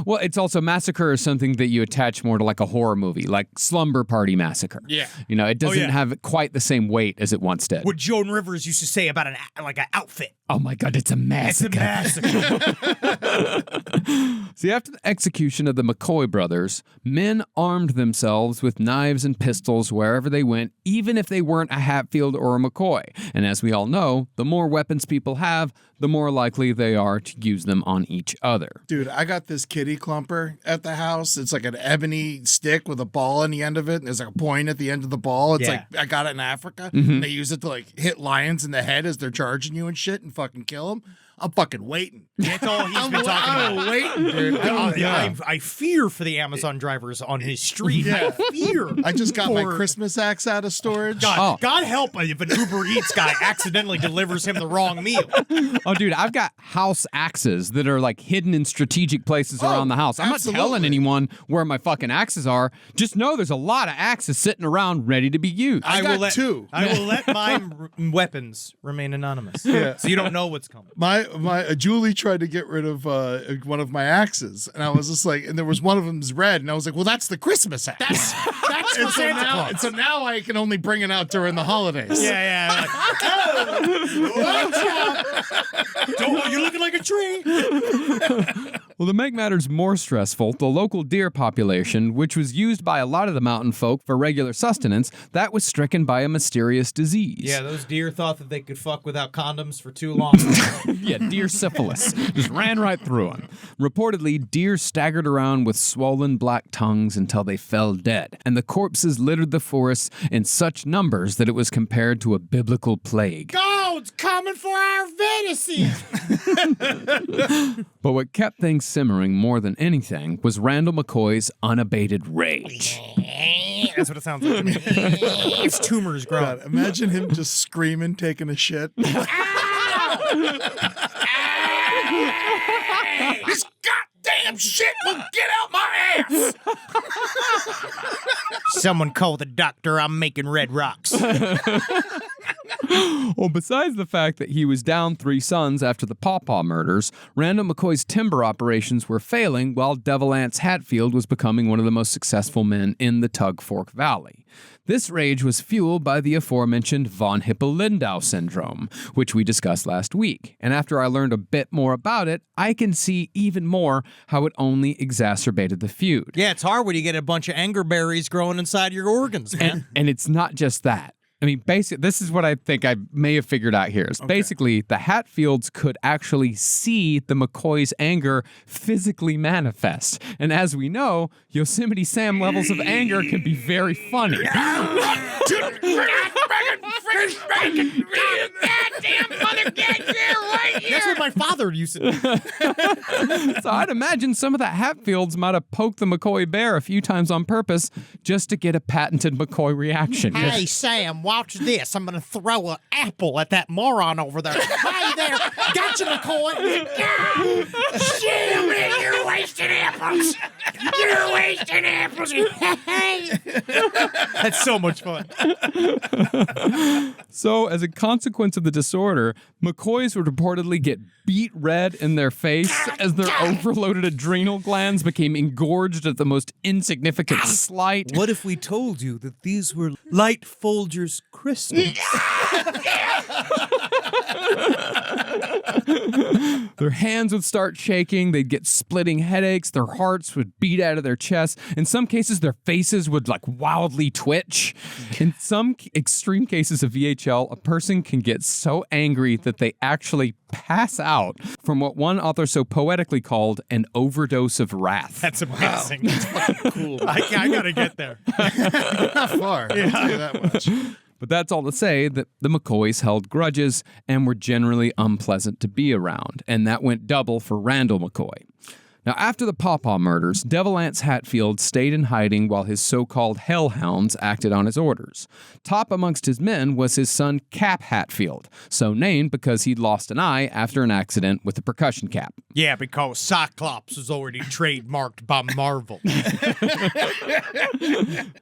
Well, it's also Massacre is something that you attach more to like a horror movie, like Slumber Party Massacre. Yeah. You know, it doesn't have quite the same weight as it once did. What Joan Rivers used to say about an outfit. Oh my God, it's a massacre. It's a massacre. See, after the execution of the McCoy brothers, men armed themselves with knives and pistols wherever they went, even if they weren't a Hatfield or a McCoy. And as we all know, the more weapons people have, the more likely they are to use them on each other. Dude, I got this kitty clumper at the house. It's like an ebony stick with a ball on the end of it, and there's like a point at the end of the ball. It's like, I got it in Africa. And they use it to like hit lions in the head as they're charging you and shit and fucking kill them. I'm fucking waiting. That's all he's been talking about. I'm waiting, dude. I fear for the Amazon drivers on his street. I fear. I just got my Christmas axe out of storage. God help if an Uber Eats guy accidentally delivers him the wrong meal. Oh, dude, I've got house axes that are like hidden in strategic places around the house. I'm not telling anyone where my fucking axes are. Just know there's a lot of axes sitting around ready to be used. I got two. I will let my weapons remain anonymous. Yeah. So you don't know what's coming. Julie tried to get rid of one of my axes, and I was just like, and there was one of them's red, and I was like, well, that's the Christmas axe. That's for Santa Claus. And so now I can only bring it out during the holidays. Yeah. Like, you're looking like a tree. Well, to make matters more stressful, the local deer population, which was used by a lot of the mountain folk for regular sustenance, that was stricken by a mysterious disease. Yeah, those deer thought that they could fuck without condoms for too long. Yeah, deer syphilis. Just ran right through them. Reportedly, deer staggered around with swollen black tongues until they fell dead, and the corpses littered the forests in such numbers that it was compared to a biblical plague. God's coming for our venison! But what kept things simmering more than anything was Randall McCoy's unabated rage. That's what it sounds like to me. His tumors grow. God, imagine him just screaming, taking a shit. This goddamn shit will get out my ass! Someone call the doctor. I'm making red rocks. Well, besides the fact that he was down 3 sons after the Pawpaw murders, Randall McCoy's timber operations were failing while Devil Anse Hatfield was becoming one of the most successful men in the Tug Fork Valley. This rage was fueled by the aforementioned von Hippel-Lindau syndrome, which we discussed last week. And after I learned a bit more about it, I can see even more how it only exacerbated the feud. Yeah, it's hard when you get a bunch of anger berries growing inside your organs, man. And it's not just that. I mean, this is what I think I may have figured out here. Basically, the Hatfields could actually see the McCoy's anger physically manifest. And as we know, Yosemite Sam levels of anger can be very funny. That's what my father used to do. So I'd imagine some of the Hatfields might have poked the McCoy bear a few times on purpose just to get a patented McCoy reaction. Hey, Sam, watch this. I'm going to throw an apple at that moron over there. Hey there. Gotcha, McCoy. Damn it, you're wasting apples. You're wasting apples. That's so much fun. So, as a consequence of the disorder, McCoys would reportedly get beet red in their face as their overloaded adrenal glands became engorged at the most insignificant slight. What if we told you that these were light Folgers crystals? Their hands would start shaking, they'd get splitting headaches, their hearts would beat out of their chests. In some cases, their faces would like wildly twitch. In some extreme cases of VHL, a person can get so angry that they actually pass out from what one author so poetically called an overdose of wrath. That's amazing. Wow. That's fucking cool. I gotta get there. Not far. I'll tell you that much. But that's all to say that the McCoys held grudges and were generally unpleasant to be around, and that went double for Randall McCoy. Now, after the Pawpaw murders, Devil Anse Hatfield stayed in hiding while his so-called hellhounds acted on his orders. Top amongst his men was his son Cap Hatfield, so named because he'd lost an eye after an accident with a percussion cap. Yeah, because Cyclops was already trademarked by Marvel.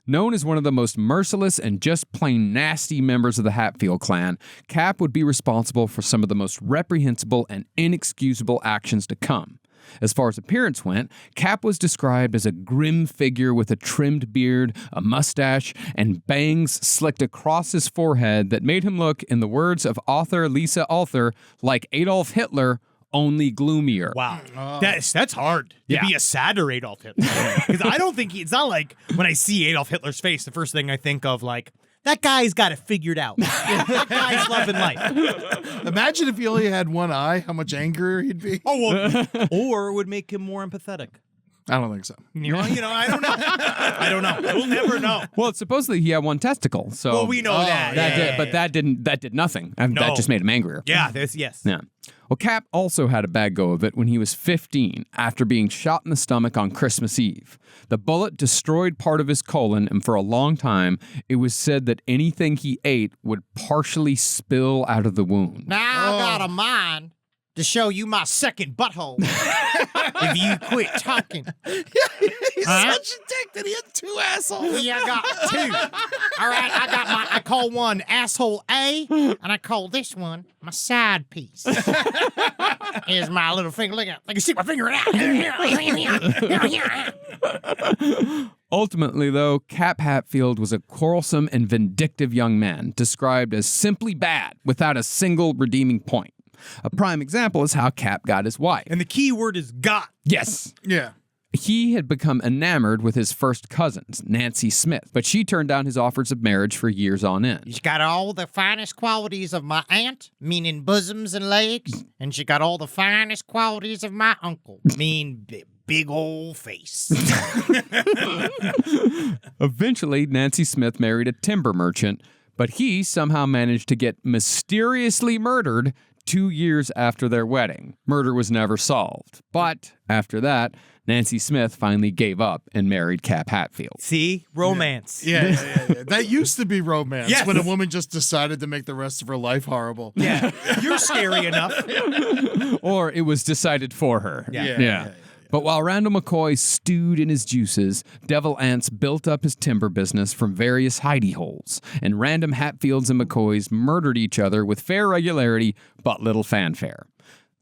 Known as one of the most merciless and just plain nasty members of the Hatfield clan, Cap would be responsible for some of the most reprehensible and inexcusable actions to come. As far as appearance went, Cap was described as a grim figure with a trimmed beard, a mustache, and bangs slicked across his forehead that made him look, in the words of author Lisa Arthur, like Adolf Hitler, only gloomier. Wow. That's hard to be a sadder Adolf Hitler. Because I don't think it's not like when I see Adolf Hitler's face, the first thing I think of, like, that guy's got it figured out. That guy's loving life. Imagine if he only had one eye, how much angrier he'd be. Oh, well, or it would make him more empathetic. I don't think so. You know, I don't know. I don't know. We'll never know. Well, supposedly he had one testicle, so Well, we know that. that did nothing. That just made him angrier. Yeah, yes. Yeah. Well, Cap also had a bad go of it when he was 15 after being shot in the stomach on Christmas Eve. The bullet destroyed part of his colon, and for a long time, it was said that anything he ate would partially spill out of the wound. Now I got a mind to show you my second butthole. If you quit talking. He's such a dick that he had two assholes. Yeah, I got two. All right, I call one asshole A, and I call this one my side piece. Here's my little finger. Look at, I can see my finger out. Ultimately, though, Cap Hatfield was a quarrelsome and vindictive young man, described as simply bad, without a single redeeming point. A prime example is how Cap got his wife. And the key word is got. Yes. Yeah. He had become enamored with his first cousins, Nancy Smith, but she turned down his offers of marriage for years on end. She's got all the finest qualities of my aunt, meaning bosoms and legs, and she got all the finest qualities of my uncle, mean big old face. Eventually, Nancy Smith married a timber merchant, but he somehow managed to get mysteriously murdered 2 years after their wedding. Murder was never solved. But after that, Nancy Smith finally gave up and married Cap Hatfield. See? Romance. Yeah. That used to be romance. Yes. When a woman just decided to make the rest of her life horrible. Yeah. You're scary enough. Or it was decided for her. Yeah. But while Randall McCoy stewed in his juices, Devil Ants built up his timber business from various hidey holes, and random Hatfields and McCoys murdered each other with fair regularity but little fanfare.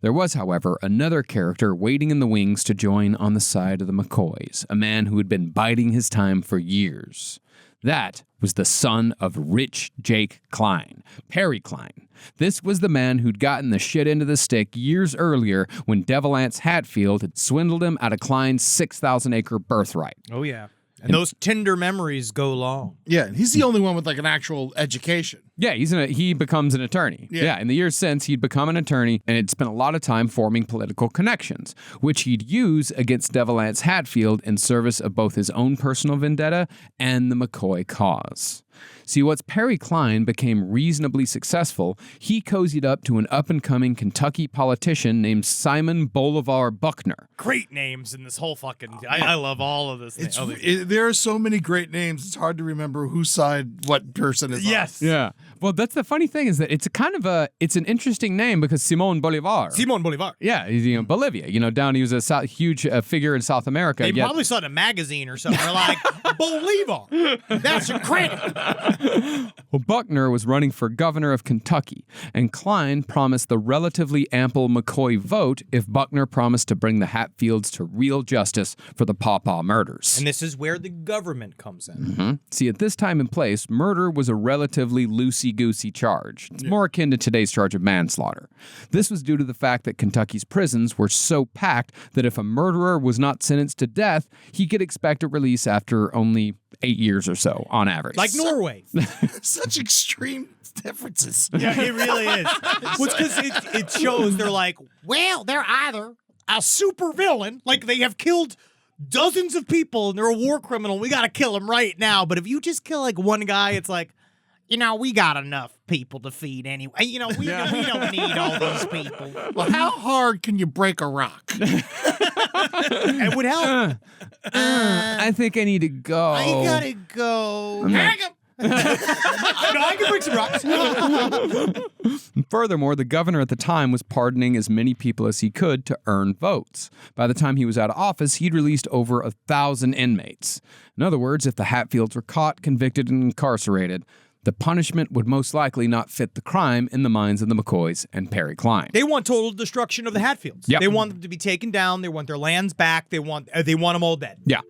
There was, however, another character waiting in the wings to join on the side of the McCoys, a man who had been biding his time for years. That was the son of Rich Jake Klein, Perry Klein. This was the man who'd gotten the shit into the stick years earlier when Devil Ants Hatfield had swindled him out of Klein's 6,000-acre birthright. Oh, yeah. And those tender memories go long. Yeah, and he's the only one with like an actual education. Yeah, he becomes an attorney. Yeah, in the years since, he'd become an attorney and had spent a lot of time forming political connections, which he'd use against Devil Ants Hatfield in service of both his own personal vendetta and the McCoy cause. See, once Perry Klein became reasonably successful, he cozied up to an up-and-coming Kentucky politician named Simon Bolivar Buckner. Great names in this whole fucking... I love all of this. There are so many great names, it's hard to remember whose side what person is on. Yeah. Well, that's the funny thing is that it's it's an interesting name because Simon Bolivar. Yeah, he's, Bolivia. Down he was a huge figure in South America. They probably saw it in a magazine or something. They're like, Bolivar, that's a credit. Well, Buckner was running for governor of Kentucky, and Klein promised the relatively ample McCoy vote if Buckner promised to bring the Hatfields to real justice for the Pawpaw murders. And this is where the government comes in. Mm-hmm. See, at this time and place, murder was a relatively loosey-goosey charge. It's more akin to today's charge of manslaughter. This was due to the fact that Kentucky's prisons were so packed that if a murderer was not sentenced to death, he could expect a release after only 8 years or so, on average. Like Norway. Such extreme differences. Yeah, it really is. Well, because it shows they're like, well, they're either a super villain, like they have killed dozens of people and they're a war criminal. We got to kill them right now. But if you just kill like one guy, it's like, we got enough people to feed anyway. We don't need all these people. Well, how hard can you break a rock? It would help. I think I need to go. I gotta go. I can break some rocks. Furthermore, the governor at the time was pardoning as many people as he could to earn votes. By the time he was out of office, he'd released over 1,000 inmates. In other words, if the Hatfields were caught, convicted, and incarcerated, the punishment would most likely not fit the crime in the minds of the McCoys and Perry Klein. They want total destruction of the Hatfields. Yep. They want them to be taken down. They want their lands back. They want them all dead. Yeah.